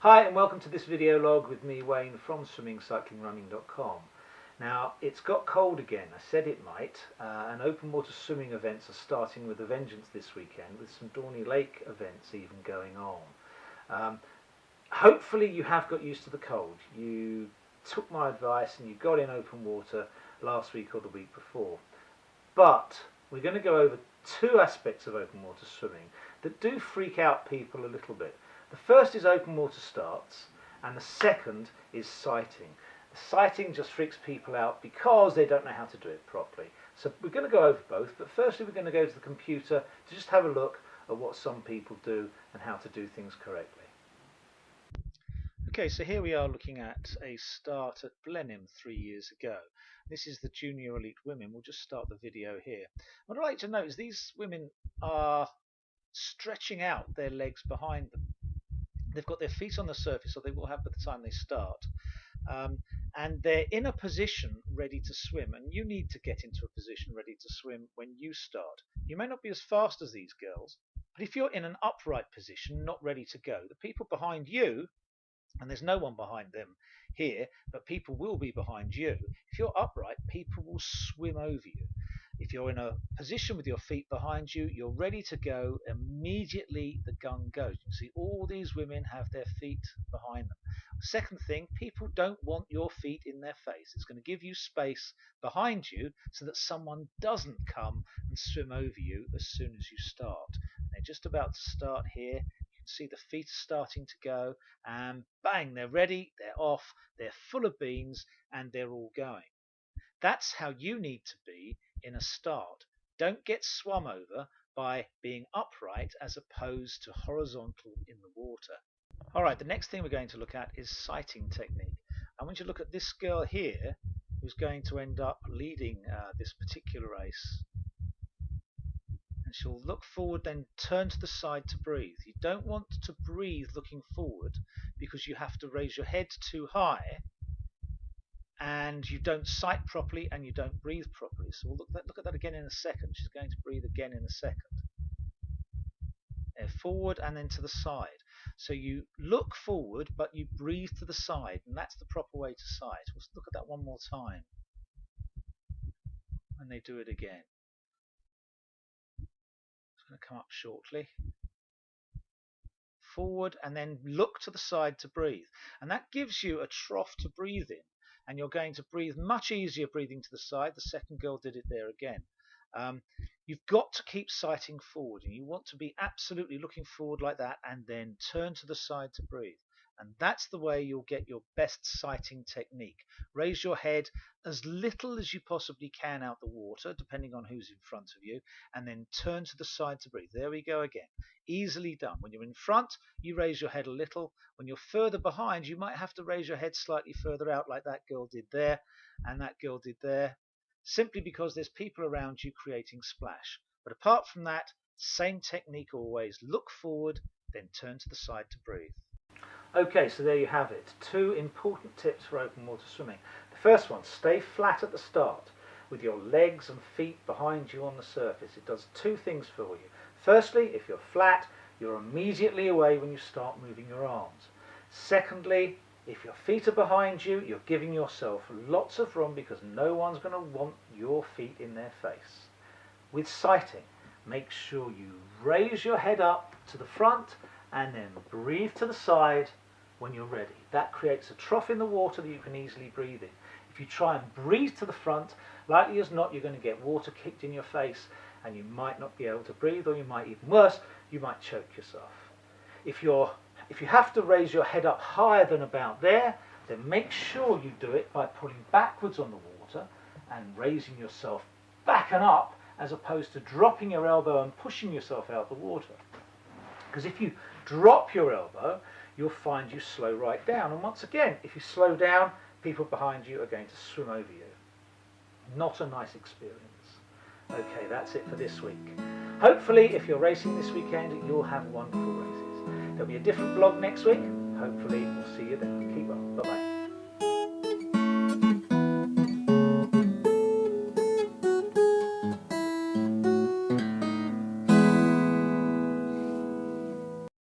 Hi and welcome to this video log with me, Wayne, from SwimCycleRunning.com. Now, it's got cold again. I said it might, and open water swimming events are starting with a vengeance this weekend, with some Dorney Lake events even going on. Hopefully you have got used to the cold. You took my advice and you got in open water last week or the week before. But we're going to go over two aspects of open water swimming that do freak out people a little bit. The first is open water starts, and the second is sighting. The sighting just freaks people out because they don't know how to do it properly. So we're going to go over both, but firstly we're going to go to the computer to just have a look at what some people do and how to do things correctly. Okay, so here we are looking at a start at Blenheim 3 years ago. This is the Junior Elite Women. We'll just start the video here. What I'd like to note is these women are stretching out their legs behind them. They've got their feet on the surface, or they will have by the time they start, and they're in a position ready to swim, and you need to get into a position ready to swim when you start. You may not be as fast as these girls, but if you're in an upright position, not ready to go, the people behind you, and there's no one behind them here, but people will be behind you. If you're upright, people will swim over you. If you're in a position with your feet behind you, you're ready to go, immediately the gun goes. You can see all these women have their feet behind them. Second thing, people don't want your feet in their face. It's going to give you space behind you so that someone doesn't come and swim over you as soon as you start. They're just about to start here. See the feet are starting to go, and bang, they're ready, they're off, they're full of beans, and they're all going. That's how you need to be in a start. Don't get swum over by being upright as opposed to horizontal in the water. Alright, the next thing we're going to look at is sighting technique. I want you to look at this girl here who's going to end up leading this particular race. She'll look forward, then turn to the side to breathe. You don't want to breathe looking forward because you have to raise your head too high and you don't sight properly and you don't breathe properly. So we'll look at that again in a second. She's going to breathe again in a second. Forward and then to the side. So you look forward but you breathe to the side, and that's the proper way to sight. We'll look at that one more time. And they do it again. Going to come up shortly. Forward and then look to the side to breathe, and that gives you a trough to breathe in, and you're going to breathe much easier breathing to the side. The second girl did it there again. You've got to keep sighting forward, and you want to be absolutely looking forward like that and then turn to the side to breathe. And that's the way you'll get your best sighting technique. Raise your head as little as you possibly can out the water, depending on who's in front of you, and then turn to the side to breathe. There we go again. Easily done. When you're in front, you raise your head a little. When you're further behind, you might have to raise your head slightly further out, like that girl did there, and that girl did there, simply because there's people around you creating splash. But apart from that, same technique always. Look forward, then turn to the side to breathe. Okay, so there you have it. Two important tips for open water swimming. The first one, stay flat at the start with your legs and feet behind you on the surface. It does two things for you. Firstly, if you're flat, you're immediately away when you start moving your arms. Secondly, if your feet are behind you, you're giving yourself lots of room because no one's going to want your feet in their face. With sighting, make sure you raise your head up to the front and then breathe to the side when you're ready. That creates a trough in the water that you can easily breathe in. If you try and breathe to the front, likely as not you're going to get water kicked in your face and you might not be able to breathe, or you might, even worse, you might choke yourself. If you have to raise your head up higher than about there, then make sure you do it by pulling backwards on the water and raising yourself back and up, as opposed to dropping your elbow and pushing yourself out of the water. Because if you drop your elbow, you'll find you slow right down. And once again, if you slow down, people behind you are going to swim over you. Not a nice experience. Okay, that's it for this week. Hopefully, if you're racing this weekend, you'll have wonderful races. There'll be a different blog next week. Hopefully, we'll see you then. Keep well. Bye-bye.